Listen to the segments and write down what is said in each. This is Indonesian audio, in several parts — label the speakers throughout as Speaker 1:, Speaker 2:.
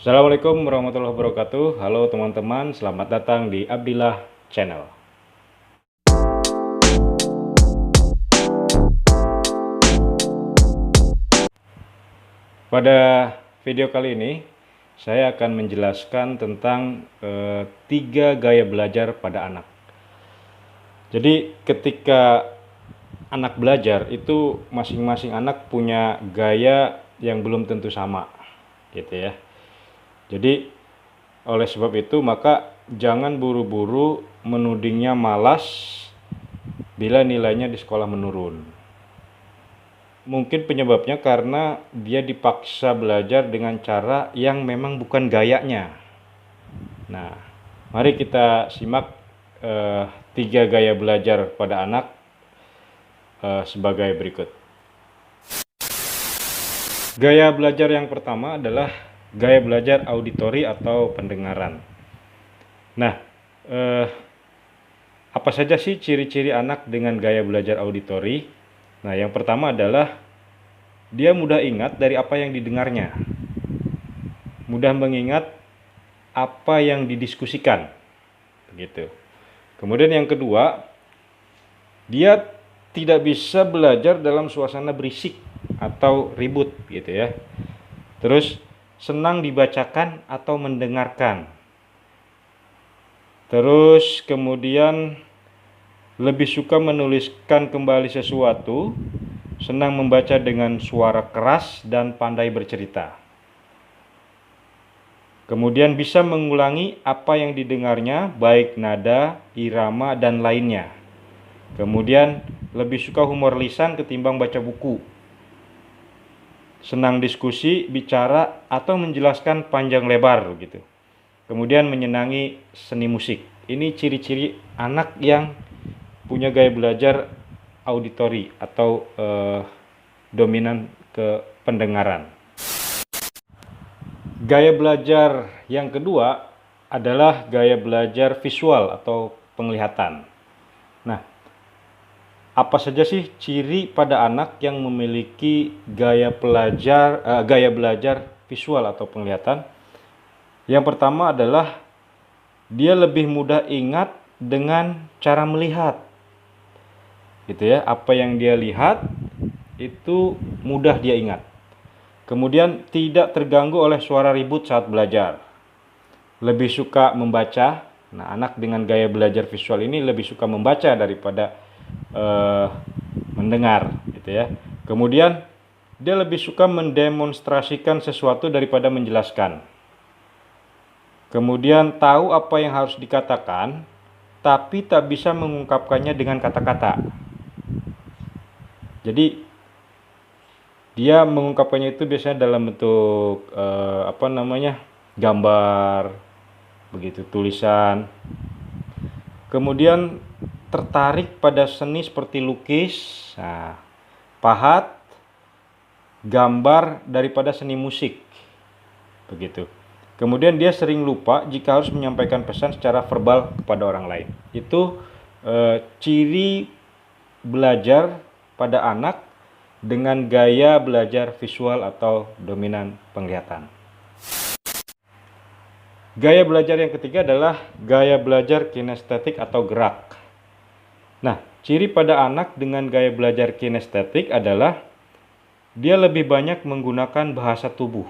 Speaker 1: Assalamualaikum warahmatullahi wabarakatuh. Halo teman-teman, selamat datang di Abdillah Channel. Pada video kali ini, saya akan menjelaskan tentang 3 gaya belajar pada anak. Jadi ketika anak belajar itu masing-masing anak punya gaya yang belum tentu sama, gitu ya. Jadi oleh sebab itu maka jangan buru-buru menudingnya malas bila nilainya di sekolah menurun. Mungkin penyebabnya karena dia dipaksa belajar dengan cara yang memang bukan gayanya. Nah, mari kita simak 3 gaya belajar pada anak sebagai berikut. Gaya belajar yang pertama adalah gaya belajar auditori atau pendengaran. Nah, apa saja sih ciri-ciri anak dengan gaya belajar auditori? Nah, yang pertama adalah dia mudah ingat dari apa yang didengarnya. Mudah mengingat apa yang didiskusikan. Begitu. Kemudian yang kedua, dia tidak bisa belajar dalam suasana berisik atau ribut gitu ya. Terus senang dibacakan atau mendengarkan. Terus kemudian lebih suka menuliskan kembali sesuatu, senang membaca dengan suara keras dan pandai bercerita. Kemudian bisa mengulangi apa yang didengarnya, baik nada, irama, dan lainnya. Kemudian lebih suka humor lisan ketimbang baca buku. Senang diskusi, bicara, atau menjelaskan panjang lebar gitu. Kemudian menyenangi seni musik. Ini ciri-ciri anak yang punya gaya belajar auditori atau dominan ke pendengaran. Gaya belajar yang kedua adalah gaya belajar visual atau penglihatan. Nah, apa saja sih ciri pada anak yang memiliki gaya belajar visual atau penglihatan? Yang pertama adalah dia lebih mudah ingat dengan cara melihat. Gitu ya, apa yang dia lihat itu mudah dia ingat. Kemudian tidak terganggu oleh suara ribut saat belajar. Lebih suka membaca. Nah, anak dengan gaya belajar visual ini lebih suka membaca daripada mendengar, gitu ya. Kemudian dia lebih suka mendemonstrasikan sesuatu daripada menjelaskan. Kemudian tahu apa yang harus dikatakan, tapi tak bisa mengungkapkannya dengan kata-kata. Jadi dia mengungkapkannya itu biasanya dalam bentuk gambar, begitu, tulisan. Kemudian tertarik pada seni seperti lukis, pahat, gambar daripada seni musik, begitu. Kemudian dia sering lupa jika harus menyampaikan pesan secara verbal kepada orang lain. Itu ciri belajar pada anak dengan gaya belajar visual atau dominan penglihatan. Gaya belajar yang ketiga adalah gaya belajar kinestetik atau gerak. Nah, ciri pada anak dengan gaya belajar kinestetik adalah dia lebih banyak menggunakan bahasa tubuh.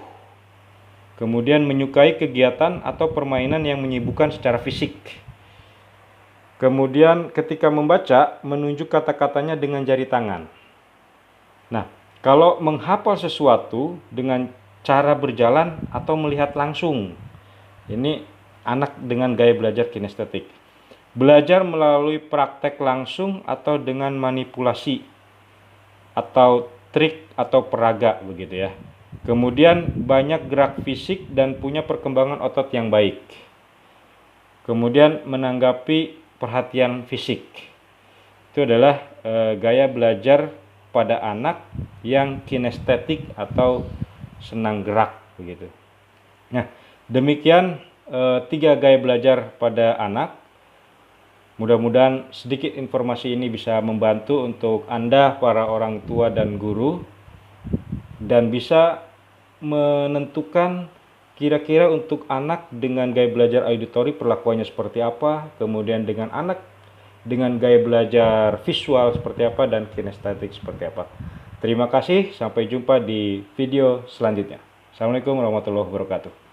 Speaker 1: Kemudian menyukai kegiatan atau permainan yang menyibukkan secara fisik. Kemudian ketika membaca, menunjuk kata-katanya dengan jari tangan. Nah, kalau menghafal sesuatu dengan cara berjalan atau melihat langsung, ini anak dengan gaya belajar kinestetik. Belajar melalui praktek langsung atau dengan manipulasi atau trik atau peraga, begitu ya. Kemudian banyak gerak fisik dan punya perkembangan otot yang baik. Kemudian menanggapi perhatian fisik. Itu adalah gaya belajar pada anak yang kinestetik atau senang gerak, begitu. Nah, demikian 3 gaya belajar pada anak. Mudah-mudahan sedikit informasi ini bisa membantu untuk Anda para orang tua dan guru, dan bisa menentukan kira-kira untuk anak dengan gaya belajar auditori perlakuannya seperti apa, kemudian dengan anak dengan gaya belajar visual seperti apa, dan kinestetik seperti apa. Terima kasih, sampai jumpa di video selanjutnya. Assalamualaikum warahmatullahi wabarakatuh.